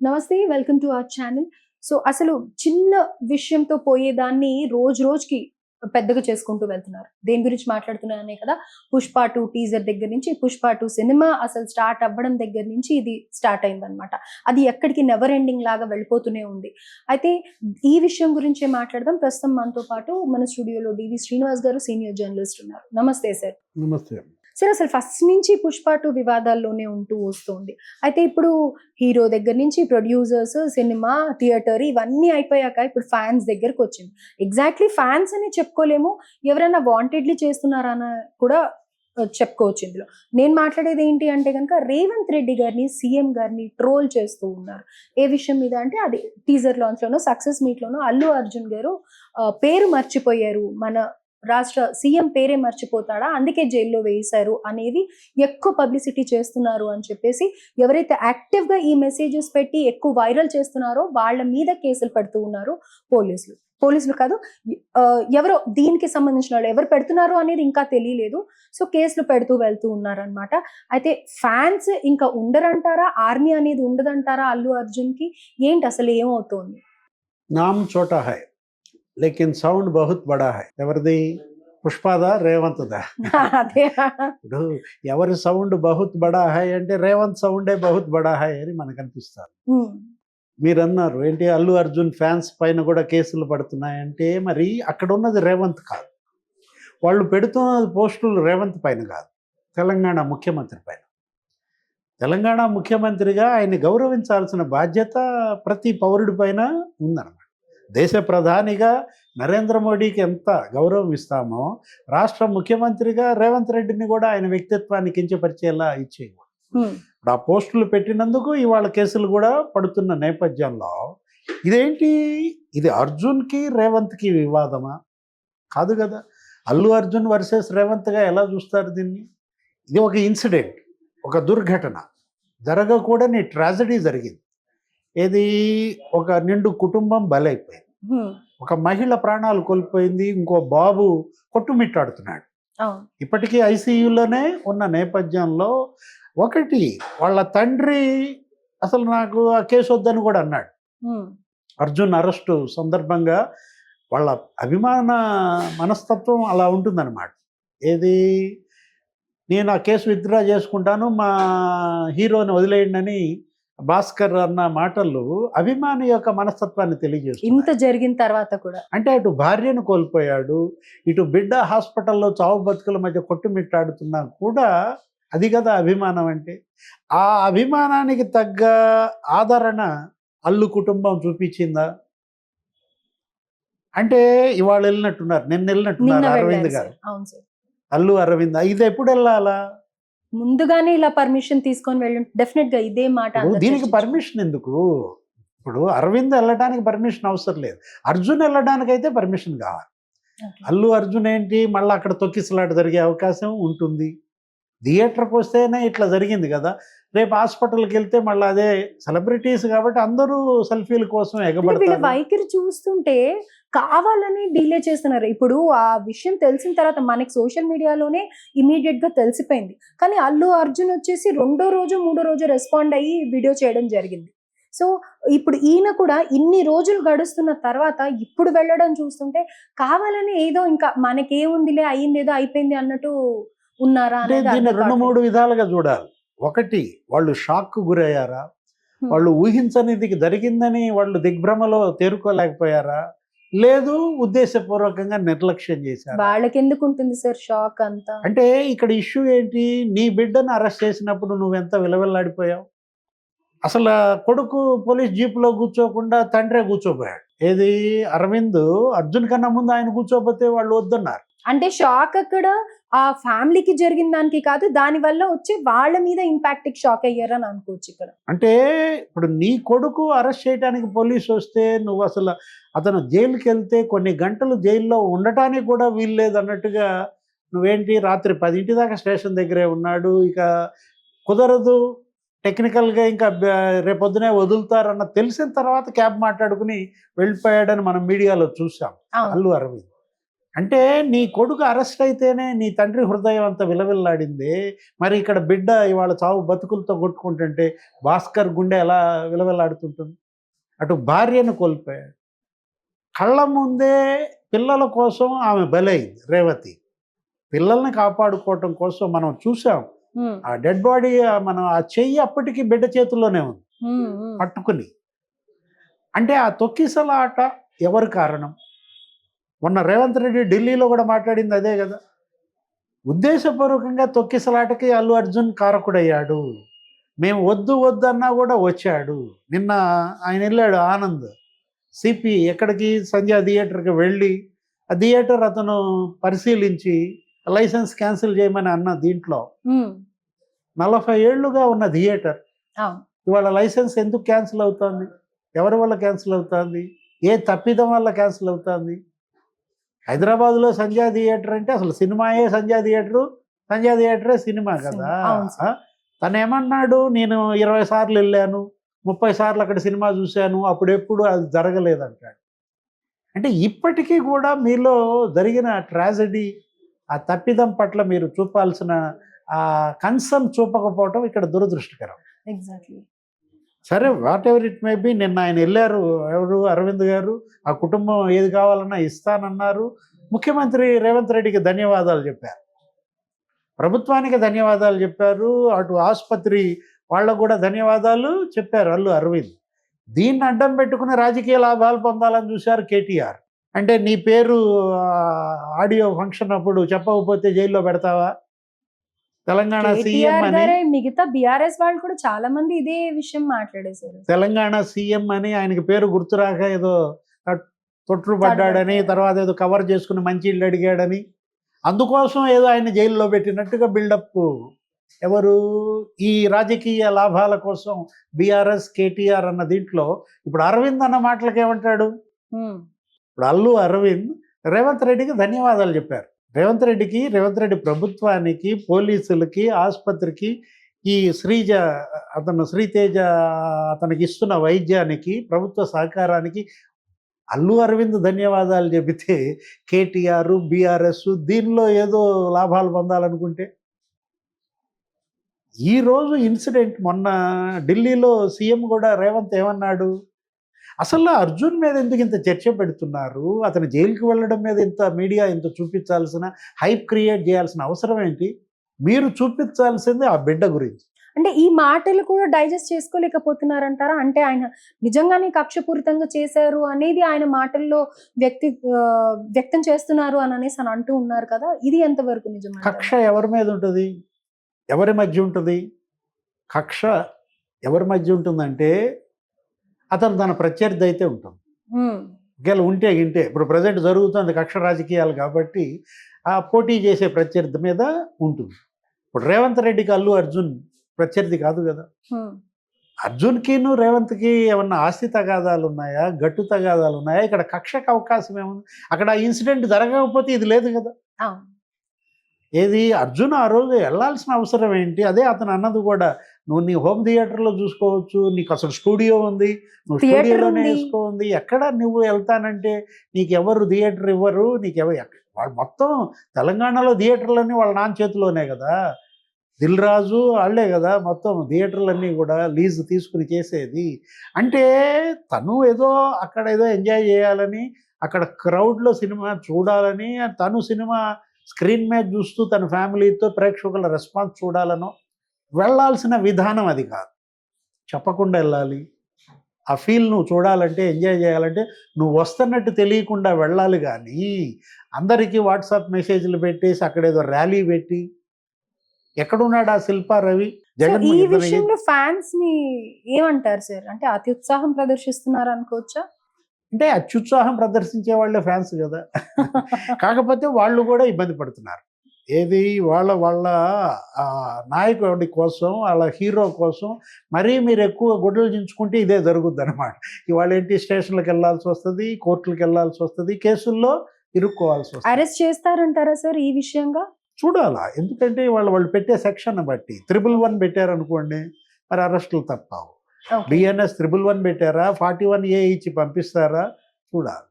నమస్తే. Welcome to our channel. So, అసలు చిన్న విషయంతో పోయేదాన్ని రోజు రోజుకి పెద్దగా చేసుకుంటూ వెళ్తున్నారు. దేని గురించి మాట్లాడుతున్నాననే కదా! 'పుష్ప 2' టీజర్ దగ్గర నుంచి 'పుష్ప 2' సినిమా అసలు స్టార్ట్ అవ్వడం దగ్గర నుంచి ఇది స్టార్ట్ అయిందనమాట. అది ఎక్కడికి నెవర్ ఎండింగ్ లాగా వెళ్ళిపోతూనే ఉంది. అయితే ఈ విషయం గురించే మాట్లాడదాం. ప్రస్తుతం మనతో పాటు మన స్టూడియోలో డివి శ్రీనివాస్ గారు సీనియర్ జర్నలిస్ట్ ఉన్నారు. నమస్తే సార్. నమస్తే. సార్, అసలు ఫస్ట్ నుంచి 'పుష్ప 2' వివాదాల్లోనే ఉంటూ వస్తుంది. అయితే ఇప్పుడు హీరో దగ్గర నుంచి ప్రొడ్యూసర్స్, సినిమా, థియేటర్ ఇవన్నీ అయిపోయాక ఇప్పుడు ఫ్యాన్స్ దగ్గరకు వచ్చింది. ఎగ్జాక్ట్లీ ఫ్యాన్స్ అని చెప్పుకోలేము. ఎవరైనా వాంటెడ్లీ చేస్తున్నారని కూడా చెప్పుకోవచ్చు ఇందులో. నేను మాట్లాడేది ఏంటి అంటే కనుక రేవంత్ రెడ్డి గారిని, సీఎం గారిని ట్రోల్ చేస్తూ ఉన్నారు. ఏ విషయం మీద అంటే అది టీజర్ లాంచ్ లోనో, సక్సెస్ మీట్ లోనో అల్లు అర్జున్ గారు పేరు మర్చిపోయారు, మన రాష్ట్ర సీఎం పేరే మర్చిపోతాడా, అందుకే జైల్లో వేశారు అనేది ఎక్కువ పబ్లిసిటీ చేస్తున్నారు అని చెప్పేసి ఎవరైతే యాక్టివ్ గా ఈ మెసేజెస్ పెట్టి ఎక్కువ వైరల్ చేస్తున్నారో వాళ్ళ మీద కేసులు పెడుతూ ఉన్నారు పోలీసులు కాదు, ఎవరో దీనికి సంబంధించిన వాళ్ళు ఎవరు పెడుతున్నారు అనేది ఇంకా తెలియలేదు. సో కేసులు పెడుతూ వెళ్తూ ఉన్నారనమాట. అయితే ఫ్యాన్స్ ఇంకా ఉండరంటారా, ఆర్మీ అనేది ఉండదంటారా అల్లు అర్జున్ కి, ఏంటి అసలు ఏమవుతోంది? నామ్ చోటా హై లేకిన్ సౌండ్ బహుత్ బడా హై. ఎవరిది? పుష్పదా, రేవంత్దా? అదే. ఇప్పుడు ఎవరి సౌండ్ బహుత్ బడా హై అంటే రేవంత్ సౌండే బహుత్ బడా హై అని మనకు అనిపిస్తారు. మీరు అన్నారు ఏంటి అల్లు అర్జున్ ఫ్యాన్స్ పైన కూడా కేసులు పడుతున్నాయంటే, మరి అక్కడ ఉన్నది రేవంత్ కాదు, వాళ్ళు పెడుతున్న పోస్టులు రేవంత్ పైన కాదు, తెలంగాణ ముఖ్యమంత్రి పైన. తెలంగాణ ముఖ్యమంత్రిగా ఆయన్ని గౌరవించాల్సిన బాధ్యత ప్రతి పౌరుడి పైన ఉందన్నమాట. దేశ ప్రధానిగా నరేంద్ర మోడీకి ఎంత గౌరవం ఇస్తామో, రాష్ట్ర ముఖ్యమంత్రిగా రేవంత్ రెడ్డిని కూడా ఆయన వ్యక్తిత్వాన్ని కించపరిచేలా ఇచ్చేయకూడదు. ఇప్పుడు ఆ పోస్టులు పెట్టినందుకు ఇవాళ కేసులు కూడా పడుతున్న నేపథ్యంలో ఇదేంటి, ఇది అర్జున్కి రేవంత్కి వివాదమా? కాదు కదా. అల్లు అర్జున్ వర్సెస్ రేవంత్గా ఎలా చూస్తారు దీన్ని? ఇది ఒక ఇన్సిడెంట్, ఒక దుర్ఘటన, జరగకూడని ట్రాజడీ జరిగింది. ఏది? ఒక నిండు కుటుంబం బలైపోయింది, ఒక మహిళ ప్రాణాలు కోల్పోయింది, ఇంకో బాబు కొట్టుమిట్టాడుతున్నాడు, ఇప్పటికీ ఐసీయూలోనే ఉన్న నేపథ్యంలో ఒకటి వాళ్ళ తండ్రి అసలు నాకు ఆ కేసు వద్దని కూడా అన్నాడు. అర్జున్ అరెస్టు సందర్భంగా వాళ్ళ అభిమాన మనస్తత్వం అలా ఉంటుందన్నమాట. ఏది? నేను ఆ కేసు విత్డ్రా చేసుకుంటాను, మా హీరోని వదిలేయండి అని భాస్కర్ అన్న మాటలు అభిమాని యొక్క మనస్తత్వాన్ని తెలియజేస్తుంది. ఇంత జరిగిన తర్వాత కూడా అంటే అటు భార్యను కోల్పోయాడు, ఇటు బిడ్డ హాస్పిటల్లో చావు బతుకుల మధ్య కొట్టుమిట్టాడుతున్నా కూడా అది కదా అభిమానం అంటే. ఆ అభిమానానికి తగ్గ ఆదరణ అల్లు కుటుంబం చూపించిందా అంటే? ఇవాళ వెళ్ళినట్టున్నారు, నిన్న వెళ్ళినట్టున్నారు అరవింద్ గారు, అల్లు అరవింద్. ఇది ఎప్పుడు వెళ్ళాలా? ముందుగానే ఇలా పర్మిషన్ తీసుకొని వెళ్ళి డెఫినెట్ గా ఇదే మాట. దీనికి పర్మిషన్ ఎందుకు? ఇప్పుడు అరవింద్ వెళ్ళడానికి పర్మిషన్ అవసరం లేదు, అర్జున్ వెళ్ళడానికి అయితే పర్మిషన్ కావాలి. అల్లు అర్జున్ ఏంటి మళ్ళీ అక్కడ తొక్కిసలాట జరిగే అవకాశం ఉంటుంది. థియేటర్కి వస్తేనే ఇట్లా జరిగింది కదా, రేపు హాస్పిటల్కి వెళ్తే మళ్ళీ అదే. సెలబ్రిటీస్ కాబట్టి అందరూ సెల్ఫీల కోసం ఎగబడతారు. వైఖరి చూస్తుంటే కావాలని డిలే చేస్తున్నారు. ఇప్పుడు ఆ విషయం తెలిసిన తర్వాత మనకి సోషల్ మీడియాలోనే ఇమీడియట్ గా తెలిసిపోయింది. కానీ అల్లు అర్జున్ వచ్చేసి రెండో రోజు మూడో రోజు రెస్పాండ్ అయ్యి వీడియో చేయడం జరిగింది. సో ఇప్పుడు ఈయన కూడా ఇన్ని రోజులు గడుస్తున్న తర్వాత ఇప్పుడు వెళ్ళడం చూస్తుంటే కావాలని ఏదో ఇంకా మనకేముందిలే, అయ్యిందేదో అయిపోయింది అన్నట్టు ఉన్నారా అనేది దీన్ని రెండు మూడు విధాలుగా చూడాలి. ఒకటి, వాళ్ళు షాక్ గురయ్యారా, వాళ్ళు ఊహించనిది జరిగిందని వాళ్ళు దిగ్భ్రమలో తేరుకోలేకపోయారా, లేదు ఉద్దేశపూర్వకంగా నిర్లక్ష్యం చేశారు. వాళ్ళకి ఎందుకు ఉంటుంది సార్ షాక్ అంతా? అంటే ఇక్కడ ఇష్యూ ఏంటి, నీ బిడ్డను అరెస్ట్ చేసినప్పుడు నువ్వెంత విలవిల్లాడిపోయావు. అసలు కొడుకు పోలీస్ జీపులో కూర్చోకుండా తండ్రే కూర్చోపోయాడు. ఏది? అరవింద్ అర్జున్ కన్నా ముందు ఆయన కూర్చోపోతే వాళ్ళు వద్దన్నారు. అంటే షాక్ అక్కడ ఆ ఫ్యామిలీకి జరిగిన దానికి కాదు, దాని వల్ల వచ్చి వాళ్ళ మీద ఇంపాక్ట్ షాక్ అయ్యారని అనుకోవచ్చు ఇక్కడ. అంటే ఇప్పుడు నీ కొడుకు అరెస్ట్ చేయడానికి పోలీసు వస్తే నువ్వు అసలు అతను జైలుకి వెళ్తే కొన్ని గంటలు జైల్లో ఉండటానికి కూడా వీల్లేదు అన్నట్టుగా నువ్వేంటి రాత్రి 10 దాకా స్టేషన్ దగ్గరే ఉన్నాడు, ఇక కుదరదు, టెక్నికల్గా ఇంకా రేపొద్దునే వదులుతారన్న తెలిసిన తర్వాత క్యాబ్ మాట్లాడుకుని వెళ్ళిపోయాడని మనం మీడియాలో చూసాం అల్లు అరవింద్. అంటే నీ కొడుకు అరెస్ట్ అయితేనే నీ తండ్రి హృదయం అంత విలవిల్లాడింది. మరి ఇక్కడ బిడ్డ ఇవాళ చావు బతుకులతో కొట్టుకుంటుంటే భాస్కర్ గుండె ఎలా విలవిల్లాడుతుంటుంది? అటు భార్యను కోల్పోయాడు. కళ్ళ ముందే పిల్లల కోసం ఆమె బలైంది రేవతి. పిల్లల్ని కాపాడుకోవటం కోసం మనం చూసాం. ఆ డెడ్ బాడీ మనం ఆ చెయ్యి అప్పటికి బిడ్డ చేతుల్లోనే ఉంది పట్టుకుని. అంటే ఆ తొక్కిసలాట ఎవరు కారణం? మొన్న రేవంత్ రెడ్డి ఢిల్లీలో కూడా మాట్లాడింది అదే కదా. ఉద్దేశపూర్వకంగా తొక్కిసలాటకి అల్లు అర్జున్ కారకుడయ్యాడు. మేము వద్దు వద్దు అన్నా కూడా వచ్చాడు. నిన్న ఆయన వెళ్ళాడు ఆనంద్ సిపి ఎక్కడికి, సంధ్యా థియేటర్కి వెళ్ళి ఆ థియేటర్ అతను పరిశీలించి లైసెన్స్ క్యాన్సిల్ చేయమని అన్న దీంట్లో 40 ఏళ్లుగా ఉన్న థియేటర్ ఇవాళ లైసెన్స్ ఎందుకు క్యాన్సిల్ అవుతుంది? ఎవరి వల్ల క్యాన్సిల్ అవుతుంది? ఏ తప్పిదం వల్ల క్యాన్సిల్ అవుతుంది? హైదరాబాద్లో సంధ్యా థియేటర్ అంటే అసలు సినిమాయే సంధ్యా థియేటరు, సంధ్యా థియేటరే సినిమా కదా. తను ఏమన్నాడు, నేను 20 సార్లు వెళ్ళాను, 30 సార్లు అక్కడ సినిమా చూశాను, అప్పుడెప్పుడు అది జరగలేదంటాడు. అంటే ఇప్పటికీ కూడా మీలో జరిగిన ట్రాజడీ, ఆ తప్పిదం పట్ల మీరు చూపాల్సిన ఆ కన్సర్న్ చూపకపోవటం ఇక్కడ దురదృష్టకరం. ఎగ్జాక్ట్లీ. సరే, what ever it may be, నిన్న ఆయన వెళ్ళారు, ఎవరు అరవింద్ గారు, ఆ కుటుంబం ఏది కావాలన్నా ఇస్తానన్నారు. ముఖ్యమంత్రి రేవంత్ రెడ్డికి ధన్యవాదాలు చెప్పారు, ప్రభుత్వానికి ధన్యవాదాలు చెప్పారు, అటు ఆసుపత్రి వాళ్ళకు కూడా ధన్యవాదాలు చెప్పారు అల్లు అరవింద్. దీన్ని అడ్డం పెట్టుకుని రాజకీయ లాభాలు పొందాలని చూశారు కేటీఆర్. అంటే నీ పేరు ఆడియో ఫంక్షన్ అప్పుడు చెప్పకపోతే జైల్లో పెడతావా? తెలంగాణ సీఎం అని, మిగతా బీఆర్ఎస్ వాళ్ళు కూడా చాలా మంది ఇదే విషయం మాట్లాడేశారు. తెలంగాణ సీఎం అని ఆయనకి పేరు గుర్తురాక ఏదో తొట్టుపడ్డాడని, తర్వాత ఏదో కవర్ చేసుకుని మంచి ఇళ్ళు అడిగాడని, అందుకోసం ఏదో ఆయన జైల్లో పెట్టినట్టుగా బిల్డప్. ఎవరు? ఈ రాజకీయ లాభాల కోసం బీఆర్ఎస్ కేటీఆర్ అన్న దీంట్లో ఇప్పుడు అరవింద్ అన్న మాటలకు ఏమంటాడు? ఇప్పుడు అల్లు అరవింద్ రేవంత్ రెడ్డికి ధన్యవాదాలు చెప్పారు. రేవంత్ రెడ్డి ప్రభుత్వానికి, పోలీసులకి, ఆసుపత్రికి, ఈ శ్రీతేజ అతనికి ఇస్తున్న వైద్యానికి, ప్రభుత్వ సహకారానికి అల్లు అరవింద్ ధన్యవాదాలు చెబితే కేటీఆర్, బీఆర్ఎస్ దీనిలో ఏదో లాభాలు పొందాలనుకుంటే, ఈరోజు ఇన్సిడెంట్ మొన్న ఢిల్లీలో సీఎం కూడా రేవంత్ ఏమన్నాడు? అసలు అర్జున్ మీద ఎందుకు ఇంత చర్చ పెడుతున్నారు? అతను జైలుకి వెళ్ళడం మీద ఇంత మీడియా ఇంత చూపించాల్సిన, హైప్ క్రియేట్ చేయాల్సిన అవసరం ఏంటి? మీరు చూపించాల్సింది ఆ బిడ్డ గురించి. అంటే ఈ మాటలు కూడా డైజెస్ట్ చేసుకోలేకపోతున్నారంటారా? అంటే ఆయన నిజంగానే కక్షపూరితంగా చేశారు అనేది ఆయన మాటల్లో వ్యక్తం చేస్తున్నారు అని అనేసి అని అంటూ ఉన్నారు కదా, ఇది ఎంతవరకు నిజం? కక్ష ఎవరి మీద ఉంటుంది? ఎవరి మధ్య ఉంటుంది? కక్ష ఎవరి మధ్య ఉంటుందంటే అతను తన ప్రత్యర్థి అయితే ఉంటుంది. ఒకవేళ ఉంటే గింటే, ఇప్పుడు ప్రజెంట్ జరుగుతుంది కక్ష రాజకీయాలు కాబట్టి ఆ పోటీ చేసే ప్రత్యర్థి మీద ఉంటుంది. ఇప్పుడు రేవంత్ రెడ్డికి అల్లు అర్జున్ ప్రత్యర్థి కాదు కదా. అర్జున్కిను రేవంత్కి ఏమన్నా ఆస్తి తగాదాలు ఉన్నాయా, గట్టు తగాదాలు ఉన్నాయా? ఇక్కడ కక్షకు అవకాశం ఏముంది? అక్కడ ఆ ఇన్సిడెంట్ జరగకపోతే ఇది లేదు కదా. ఏది అర్జున్ ఆ రోజు వెళ్ళాల్సిన అవసరం ఏంటి? అదే అతను అన్నది కూడా, నువ్వు నీ హోమ్ థియేటర్లో చూసుకోవచ్చు, నీకు అసలు స్టూడియో ఉంది, నువ్వు స్టూడియోలోనే వేసుకోండి, ఎక్కడ నువ్వు వెళ్తానంటే నీకు ఎవరు థియేటర్ ఇవ్వరు, వాళ్ళు మొత్తం తెలంగాణలో థియేటర్లన్నీ వాళ్ళ నాన్న చేతిలోనే కదా. దిల్ రాజు వాళ్ళే కదా మొత్తం థియేటర్లన్నీ కూడా లీజ్ తీసుకుని చేసేది. అంటే తను ఏదో అక్కడ ఏదో ఎంజాయ్ చేయాలని, అక్కడ క్రౌడ్లో సినిమా చూడాలని, తను సినిమా స్క్రీన్ మీద చూస్తూ తన ఫ్యామిలీతో ప్రేక్షకుల రెస్పాన్స్ చూడాలనో వెళ్ళాల్సిన విధానం అది కాదు. చెప్పకుండా వెళ్ళాలి. ఆ ఫీల్ నువ్వు చూడాలంటే, ఎంజాయ్ చేయాలంటే నువ్వు వస్తున్నట్టు తెలియకుండా వెళ్ళాలి. కానీ అందరికీ వాట్సాప్ మెసేజ్లు పెట్టేసి అక్కడేదో ర్యాలీ పెట్టి, ఎక్కడున్నాడు ఆ శిల్పా రవి? ఈ విషయంలో ఫ్యాన్స్ ని ఏమంటారు సార్? అంటే అతి ఉత్సాహం ప్రదర్శిస్తున్నారు అనుకోవచ్చా? అంటే అత్యుత్సాహం ప్రదర్శించే వాళ్ళే ఫ్యాన్స్ కదా. కాకపోతే వాళ్ళు కూడా ఇబ్బంది పడుతున్నారు. ఏది వాళ్ళ నాయకుడి కోసం, వాళ్ళ హీరో కోసం మరీ మీరు ఎక్కువ గుడ్డలు దించుకుంటే ఇదే జరుగుద్ది అనమాట. ఇవాళ ఏంటి, స్టేషన్లకు వెళ్ళాల్సి వస్తుంది, కోర్టులకు వెళ్ళాల్సి వస్తుంది, కేసుల్లో ఇరుక్కోవాల్సి వస్తుంది. అరెస్ట్ చేస్తారంటారా సార్ ఈ విషయంగా? చూడాలా, ఎందుకంటే వాళ్ళు పెట్టే సెక్షన్ బట్టి 111 పెట్టారనుకోండి, మరి అరెస్టులు తప్పవు. BNS 111 పెట్టారా, 41A ఇచ్చి పంపిస్తారా చూడాలి.